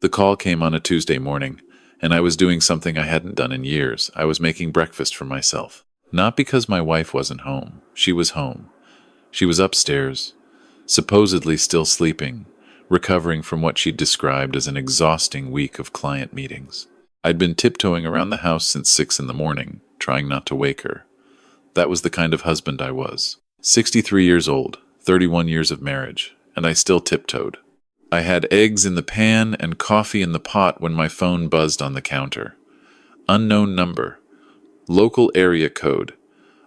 The call came on a Tuesday morning, and I was doing something I hadn't done in years. I was making breakfast for myself. Not because my wife wasn't home. She was home. She was upstairs, supposedly still sleeping, recovering from what she'd described as an exhausting week of client meetings. I'd been tiptoeing around the house since 6 in the morning, trying not to wake her. That was the kind of husband I was. 63 years old, 31 years of marriage, and I still tiptoed. I had eggs in the pan and coffee in the pot when my phone buzzed on the counter. Unknown number. Local area code.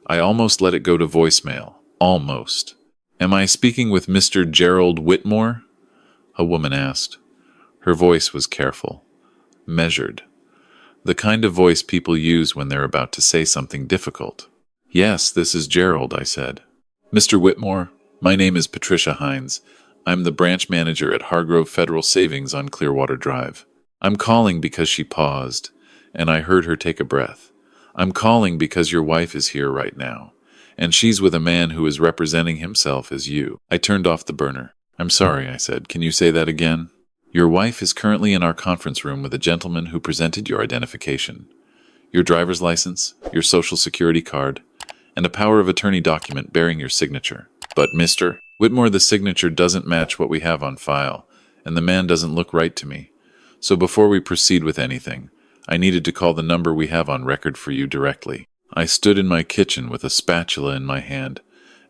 I almost let it go to voicemail. Almost. "Am I speaking with Mr. Gerald Whitmore?" a woman asked. Her voice was careful, measured. The kind of voice people use when they're about to say something difficult. "Yes, this is Gerald," I said. "Mr. Whitmore, my name is Patricia Hines. I'm the branch manager at Hargrove Federal Savings on Clearwater Drive. I'm calling because," she paused, and I heard her take a breath. "I'm calling because your wife is here right now, and she's with a man who is representing himself as you." I turned off the burner. "I'm sorry," I said. "Can you say that again?" "Your wife is currently in our conference room with a gentleman who presented your identification, your driver's license, your social security card, and a power of attorney document bearing your signature. But Mr. Whitmore, the signature doesn't match what we have on file, and the man doesn't look right to me. So before we proceed with anything, I needed to call the number we have on record for you directly." I stood in my kitchen with a spatula in my hand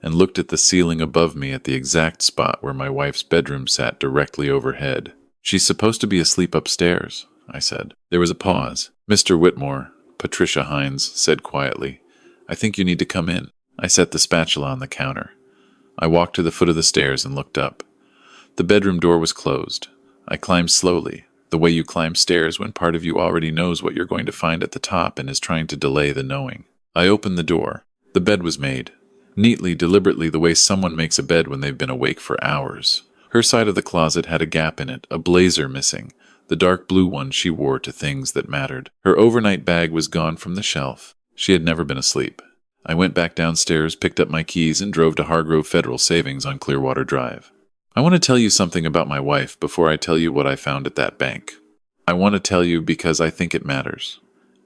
and looked at the ceiling above me at the exact spot where my wife's bedroom sat directly overhead. "She's supposed to be asleep upstairs," I said. There was a pause. "Mr. Whitmore," Patricia Hines said quietly, "I think you need to come in." I set the spatula on the counter. I walked to the foot of the stairs and looked up. The bedroom door was closed. I climbed slowly, the way you climb stairs when part of you already knows what you're going to find at the top and is trying to delay the knowing. I opened the door. The bed was made, neatly, deliberately, the way someone makes a bed when they've been awake for hours. Her side of the closet had a gap in it, a blazer missing, the dark blue one she wore to things that mattered. Her overnight bag was gone from the shelf. She had never been asleep. I went back downstairs, picked up my keys, and drove to Hargrove Federal Savings on Clearwater Drive. I want to tell you something about my wife before I tell you what I found at that bank. I want to tell you because I think it matters.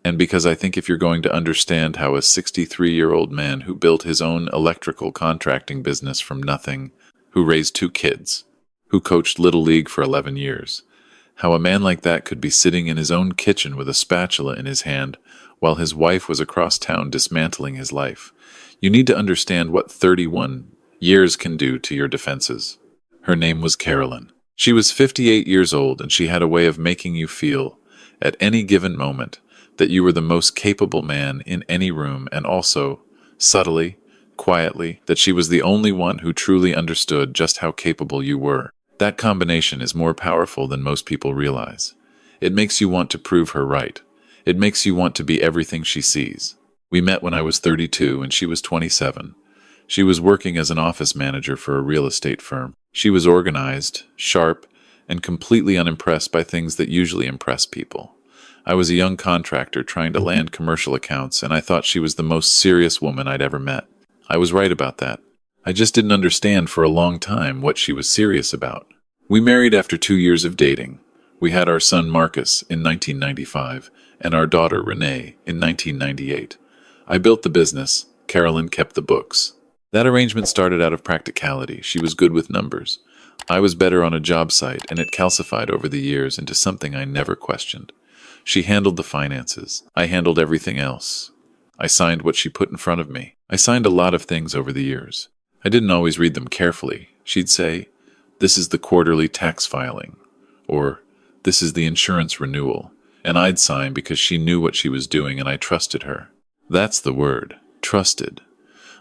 And because I think if you're going to understand how a 63-year-old man who built his own electrical contracting business from nothing, who raised 2 kids, who coached Little League for 11 years, how a man like that could be sitting in his own kitchen with a spatula in his hand while his wife was across town dismantling his life, you need to understand what 31 years can do to your defenses. Her name was Carolyn. She was 58 years old, and she had a way of making you feel, at any given moment, that you were the most capable man in any room, and also, subtly, quietly, that she was the only one who truly understood just how capable you were. That combination is more powerful than most people realize. It makes you want to prove her right. It makes you want to be everything she sees. We met when I was 32 and she was 27. She was working as an office manager for a real estate firm. She was organized, sharp, and completely unimpressed by things that usually impress people. I was a young contractor trying to land commercial accounts, and I thought she was the most serious woman I'd ever met. I was right about that. I just didn't understand for a long time what she was serious about. We married after 2 years of dating. We had our son Marcus in 1995 and our daughter Renee in 1998. I built the business. Carolyn kept the books. That arrangement started out of practicality. She was good with numbers. I was better on a job site, and it calcified over the years into something I never questioned. She handled the finances. I handled everything else. I signed what she put in front of me. I signed a lot of things over the years. I didn't always read them carefully. She'd say, "This is the quarterly tax filing," or "This is the insurance renewal," and I'd sign because she knew what she was doing and I trusted her. That's the word, trusted.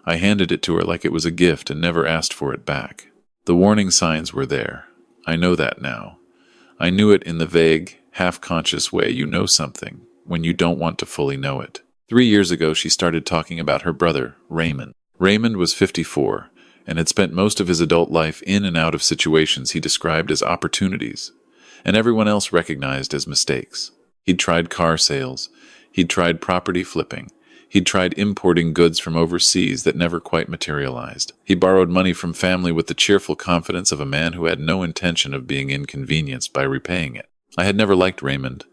I handed it to her like it was a gift and never asked for it back. The warning signs were there. I know that now. I knew it in the vague, half-conscious way you know something when you don't want to fully know it. 3 years ago, she started talking about her brother, Raymond. Raymond was 54 and had spent most of his adult life in and out of situations he described as opportunities, and everyone else recognized as mistakes. He'd tried car sales. He'd tried property flipping. He'd tried importing goods from overseas that never quite materialized. He borrowed money from family with the cheerful confidence of a man who had no intention of being inconvenienced by repaying it. I had never liked Raymond.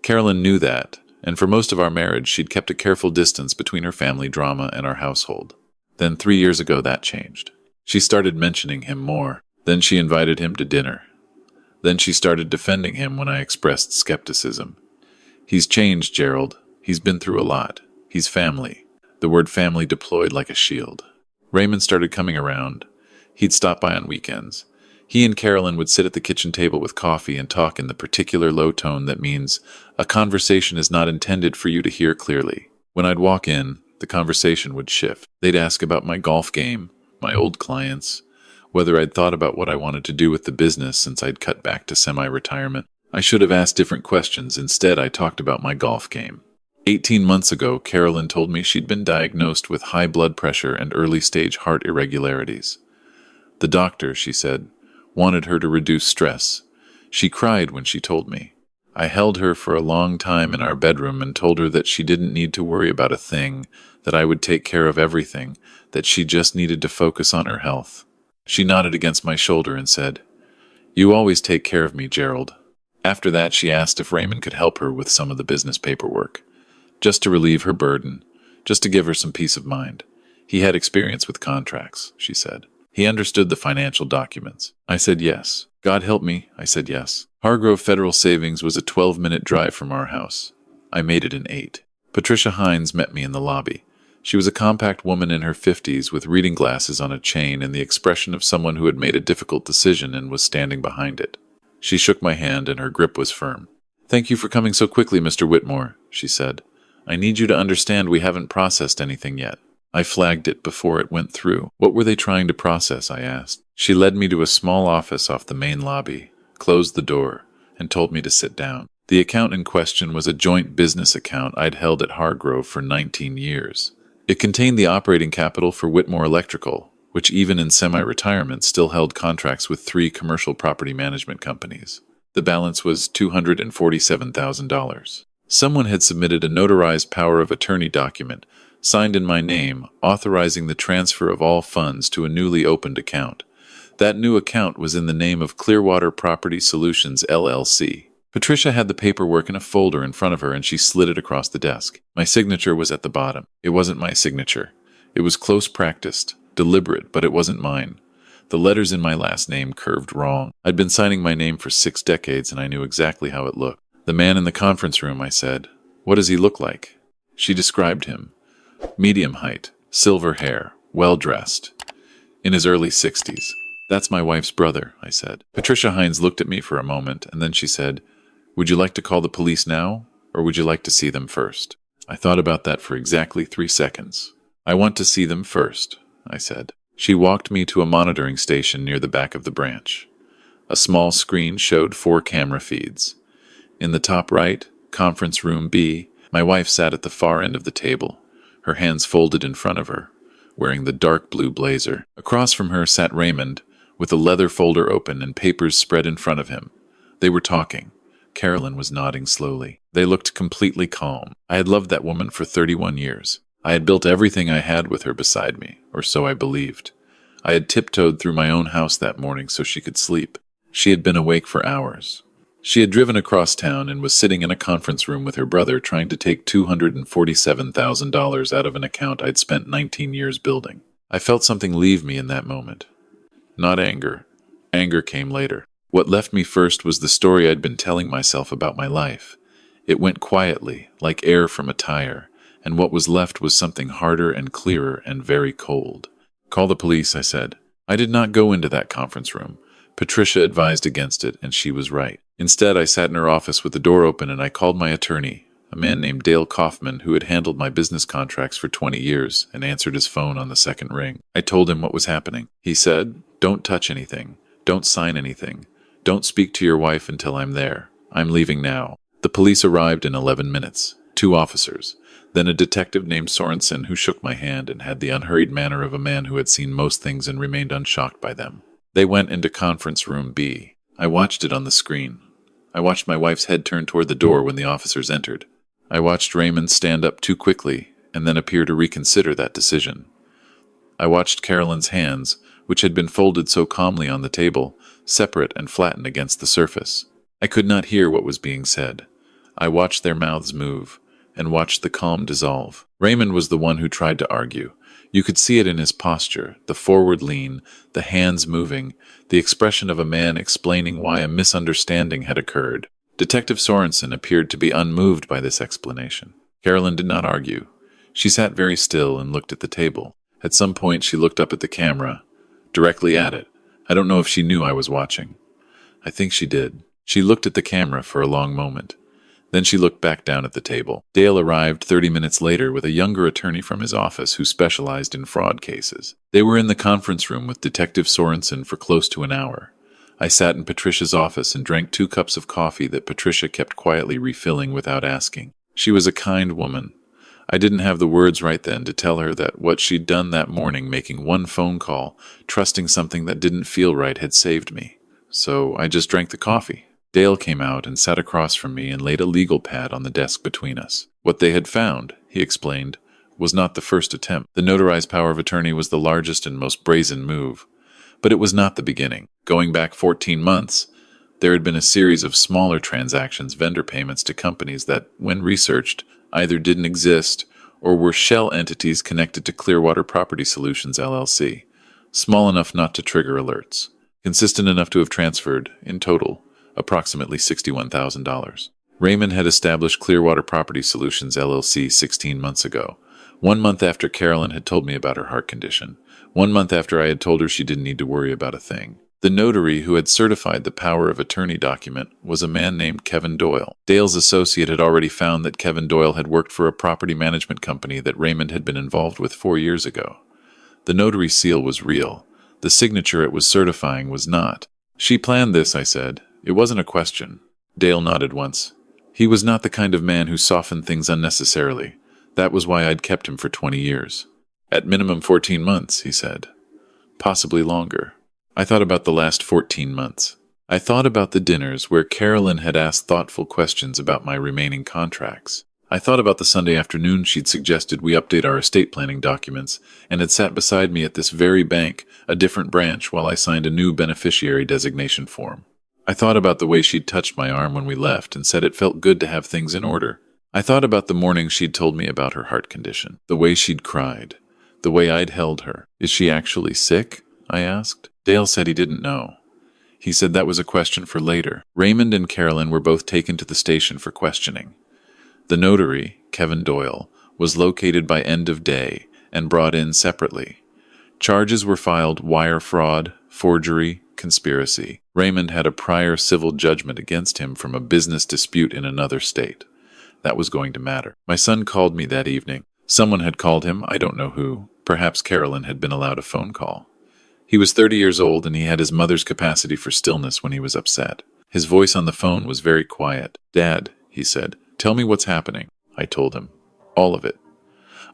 Carolyn knew that, and for most of our marriage she'd kept a careful distance between her family drama and our household. Then 3 years ago that changed. She started mentioning him more. Then she invited him to dinner. Then she started defending him when I expressed skepticism. He's changed, Gerald. He's been through a lot. He's family. The word family deployed like a shield. Raymond started coming around. He'd stop by on weekends. He and Carolyn would sit at the kitchen table with coffee and talk in the particular low tone that means a conversation is not intended for you to hear clearly. When I'd walk in, the conversation would shift. They'd ask about my golf game, my old clients, whether I'd thought about what I wanted to do with the business since I'd cut back to semi-retirement. I should have asked different questions. Instead, I talked about my golf game. 18 months ago, Carolyn told me she'd been diagnosed with high blood pressure and early-stage heart irregularities. The doctor, she said, wanted her to reduce stress. She cried when she told me. I held her for a long time in our bedroom and told her that she didn't need to worry about a thing, that I would take care of everything, that she just needed to focus on her health. She nodded against my shoulder and said, "You always take care of me, Gerald." After that, she asked if Raymond could help her with some of the business paperwork, just to relieve her burden, just to give her some peace of mind. He had experience with contracts, she said. He understood the financial documents. I said yes. God help me, I said yes. Hargrove Federal Savings was a 12-minute drive from our house. I made it in 8. Patricia Hines met me in the lobby. She was a compact woman in her 50s with reading glasses on a chain and the expression of someone who had made a difficult decision and was standing behind it. She shook my hand and her grip was firm. "Thank you for coming so quickly, Mr. Whitmore," she said. "I need you to understand we haven't processed anything yet." I flagged it before it went through. What were they trying to process, I asked. She led me to a small office off the main lobby, closed the door, and told me to sit down. The account in question was a joint business account I'd held at Hargrove for 19 years. It contained the operating capital for Whitmore Electrical, which even in semi-retirement still held contracts with 3 commercial property management companies. The balance was $247,000. Someone had submitted a notarized power of attorney document, signed in my name, authorizing the transfer of all funds to a newly opened account. That new account was in the name of Clearwater Property Solutions, LLC. Patricia had the paperwork in a folder in front of her and she slid it across the desk. My signature was at the bottom. It wasn't my signature. It was close practiced, deliberate, but it wasn't mine. The letters in my last name curved wrong. I'd been signing my name for 6 decades and I knew exactly how it looked. "The man in the conference room," I said. "What does he look like?" She described him. Medium height, silver hair, well-dressed. In his early 60s. "That's my wife's brother," I said. Patricia Hines looked at me for a moment, and then she said, "Would you like to call the police now, or would you like to see them first?" I thought about that for exactly 3 seconds. "I want to see them first," I said. She walked me to a monitoring station near the back of the branch. A small screen showed 4 camera feeds. In the top right, conference room B, my wife sat at the far end of the table, her hands folded in front of her, wearing the dark blue blazer. Across from her sat Raymond, with a leather folder open and papers spread in front of him. They were talking. Carolyn was nodding slowly. They looked completely calm. I had loved that woman for 31 years. I had built everything I had with her beside me, or so I believed. I had tiptoed through my own house that morning so she could sleep. She had been awake for hours. She had driven across town and was sitting in a conference room with her brother trying to take $247,000 out of an account I'd spent 19 years building. I felt something leave me in that moment. Not anger. Anger came later. What left me first was the story I'd been telling myself about my life. It went quietly, like air from a tire, and what was left was something harder and clearer and very cold. "Call the police," I said. I did not go into that conference room. Patricia advised against it, and she was right. Instead, I sat in her office with the door open and I called my attorney, a man named Dale Kaufman who had handled my business contracts for 20 years, and answered his phone on the second ring. I told him what was happening. He said, "Don't touch anything. Don't sign anything. Don't speak to your wife until I'm there. I'm leaving now." The police arrived in 11 minutes. 2 officers. Then a detective named Sorensen who shook my hand and had the unhurried manner of a man who had seen most things and remained unshocked by them. They went into conference room B. I watched it on the screen. I watched my wife's head turn toward the door when the officers entered. I watched Raymond stand up too quickly and then appear to reconsider that decision. I watched Carolyn's hands, which had been folded so calmly on the table, separate and flatten against the surface. I could not hear what was being said. I watched their mouths move, and watched the calm dissolve. Raymond was the one who tried to argue. You could see it in his posture, the forward lean, the hands moving, the expression of a man explaining why a misunderstanding had occurred. Detective Sorensen appeared to be unmoved by this explanation. Carolyn did not argue. She sat very still and looked at the table. At some point she looked up at the camera, directly at it. I don't know if she knew I was watching. I think she did. She looked at the camera for a long moment. Then she looked back down at the table. Dale arrived 30 minutes later with a younger attorney from his office who specialized in fraud cases. They were in the conference room with Detective Sorensen for close to an hour. I sat in Patricia's office and drank 2 cups of coffee that Patricia kept quietly refilling without asking. She was a kind woman. I didn't have the words right then to tell her that what she'd done that morning, making one phone call, trusting something that didn't feel right, had saved me. So I just drank the coffee. Dale came out and sat across from me and laid a legal pad on the desk between us. What they had found, he explained, was not the first attempt. The notarized power of attorney was the largest and most brazen move. But it was not the beginning. Going back 14 months, there had been a series of smaller transactions, vendor payments to companies that, when researched, either didn't exist or were shell entities connected to Clearwater Property Solutions, LLC, small enough not to trigger alerts, consistent enough to have transferred, in total, approximately $61,000. Raymond had established Clearwater Property Solutions, LLC 16 months ago, 1 month after Carolyn had told me about her heart condition, 1 month after I had told her she didn't need to worry about a thing. The notary who had certified the power of attorney document was a man named Kevin Doyle. Dale's associate had already found that Kevin Doyle had worked for a property management company that Raymond had been involved with 4 years ago. The notary seal was real. The signature it was certifying was not. She planned this, I said. It wasn't a question. Dale nodded once. He was not the kind of man who softened things unnecessarily. That was why I'd kept him for 20 years. At minimum 14 months, he said. Possibly longer. I thought about the last 14 months. I thought about the dinners where Carolyn had asked thoughtful questions about my remaining contracts. I thought about the Sunday afternoon she'd suggested we update our estate planning documents and had sat beside me at this very bank, a different branch, while I signed a new beneficiary designation form. I thought about the way she'd touched my arm when we left and said it felt good to have things in order. I thought about the morning she'd told me about her heart condition, the way she'd cried, the way I'd held her. Is she actually sick? I asked. Dale said he didn't know. He said that was a question for later. Raymond and Carolyn were both taken to the station for questioning. The notary, Kevin Doyle, was located by end of day and brought in separately. Charges were filed: wire fraud, forgery, conspiracy. Raymond had a prior civil judgment against him from a business dispute in another state. That was going to matter. My son called me that evening. Someone had called him, I don't know who. Perhaps Carolyn had been allowed a phone call. He was 30 years old and he had his mother's capacity for stillness when he was upset. His voice on the phone was very quiet. "Dad," he said, "tell me what's happening." I told him. All of it.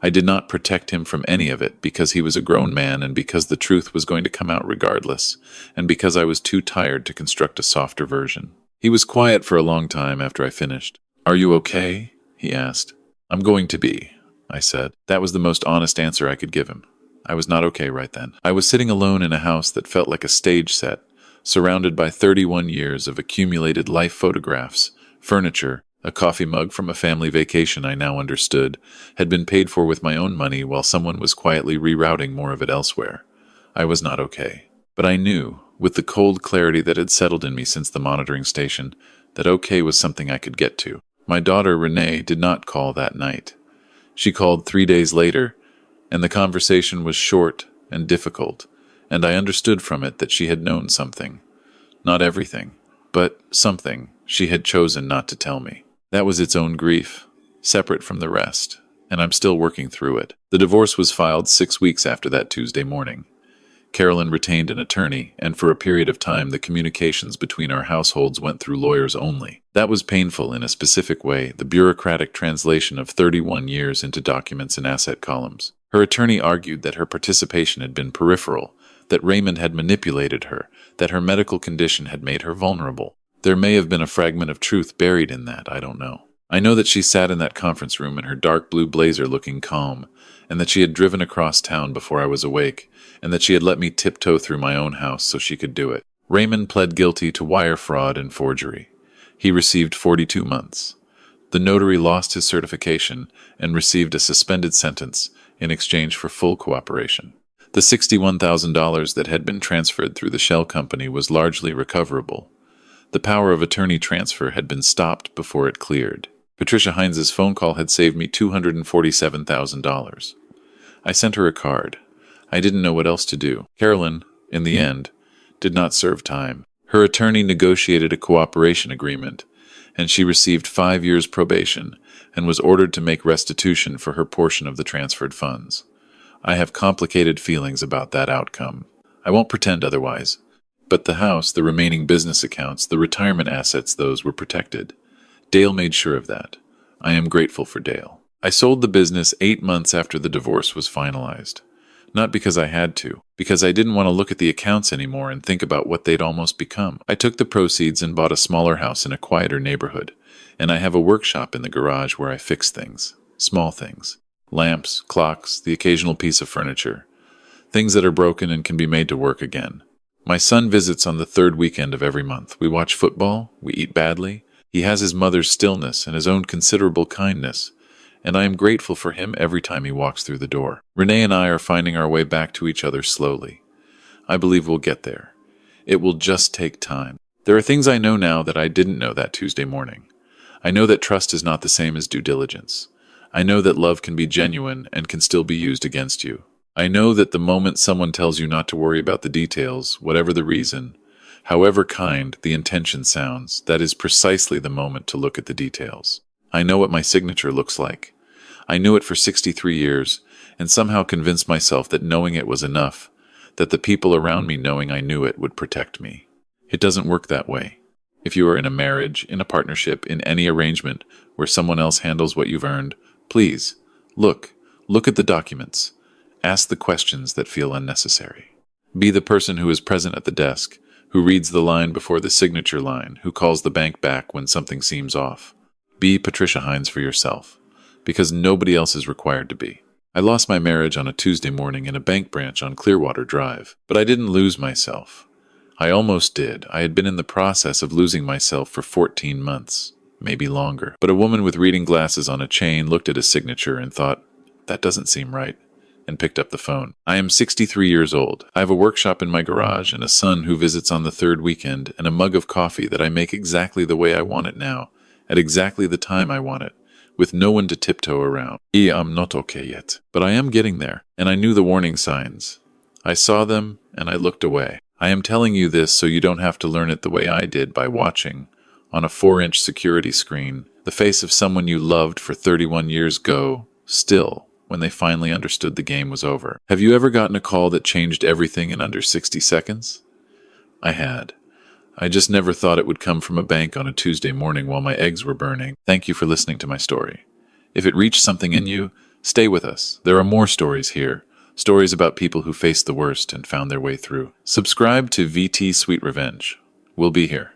I did not protect him from any of it because he was a grown man and because the truth was going to come out regardless, and because I was too tired to construct a softer version. He was quiet for a long time after I finished. "Are you okay?" he asked. "I'm going to be," I said. That was the most honest answer I could give him. I was not okay right then. I was sitting alone in a house that felt like a stage set, surrounded by 31 years of accumulated life photographs, furniture. A coffee mug from a family vacation I now understood had been paid for with my own money while someone was quietly rerouting more of it elsewhere. I was not okay. But I knew, with the cold clarity that had settled in me since the monitoring station, that okay was something I could get to. My daughter, Renee, did not call that night. She called 3 days later, and the conversation was short and difficult, and I understood from it that she had known something. Not everything, but something she had chosen not to tell me. That was its own grief, separate from the rest, and I'm still working through it. The divorce was filed 6 weeks after that Tuesday morning. Carolyn retained an attorney, and for a period of time the communications between our households went through lawyers only. That was painful in a specific way, the bureaucratic translation of 31 years into documents and asset columns. Her attorney argued that her participation had been peripheral, that Raymond had manipulated her, that her medical condition had made her vulnerable. There may have been a fragment of truth buried in that, I don't know. I know that she sat in that conference room in her dark blue blazer looking calm, and that she had driven across town before I was awake, and that she had let me tiptoe through my own house so she could do it. Raymond pled guilty to wire fraud and forgery. He received 42 months. The notary lost his certification and received a suspended sentence in exchange for full cooperation. The $61,000 that had been transferred through the shell company was largely recoverable. The power of attorney transfer had been stopped before it cleared. Patricia Heinz's phone call had saved me $247,000. I sent her a card. I didn't know what else to do. Carolyn, in the end, did not serve time. Her attorney negotiated a cooperation agreement, and she received 5 years probation and was ordered to make restitution for her portion of the transferred funds. I have complicated feelings about that outcome. I won't pretend otherwise. But the house, the remaining business accounts, the retirement assets, those were protected. Dale made sure of that. I am grateful for Dale. I sold the business 8 months after the divorce was finalized. Not because I had to, because I didn't want to look at the accounts anymore and think about what they'd almost become. I took the proceeds and bought a smaller house in a quieter neighborhood, and I have a workshop in the garage where I fix things. Small things. Lamps, clocks, the occasional piece of furniture. Things that are broken and can be made to work again. My son visits on the 3rd weekend of every month. We watch football, we eat badly. He has his mother's stillness and his own considerable kindness, and I am grateful for him every time he walks through the door. Renee and I are finding our way back to each other slowly. I believe we'll get there. It will just take time. There are things I know now that I didn't know that Tuesday morning. I know that trust is not the same as due diligence. I know that love can be genuine and can still be used against you. I know that the moment someone tells you not to worry about the details, whatever the reason, however kind the intention sounds, that is precisely the moment to look at the details. I know what my signature looks like. I knew it for 63 years, and somehow convinced myself that knowing it was enough, that the people around me knowing I knew it would protect me. It doesn't work that way. If you are in a marriage, in a partnership, in any arrangement where someone else handles what you've earned, please, look at the documents. Ask the questions that feel unnecessary. Be the person who is present at the desk, who reads the line before the signature line, who calls the bank back when something seems off. Be Patricia Heinz for yourself, because nobody else is required to be. I lost my marriage on a Tuesday morning in a bank branch on Clearwater Drive, but I didn't lose myself. I almost did. I had been in the process of losing myself for 14 months, maybe longer. But a woman with reading glasses on a chain looked at a signature and thought, that doesn't seem right, and picked up the phone. I am 63 years old. I have a workshop in my garage and a son who visits on the 3rd weekend and a mug of coffee that I make exactly the way I want it now, at exactly the time I want it, with no one to tiptoe around. I'm not okay yet, but I am getting there, and I knew the warning signs. I saw them, and I looked away. I am telling you this so you don't have to learn it the way I did by watching, on a 4-inch security screen, the face of someone you loved for 31 years go, still, when they finally understood the game was over. Have you ever gotten a call that changed everything in under 60 seconds? I had. I just never thought it would come from a bank on a Tuesday morning while my eggs were burning. Thank you for listening to my story. If it reached something in you, stay with us. There are more stories here. Stories about people who faced the worst and found their way through. Subscribe to vt-sweetrevenge. We'll be here.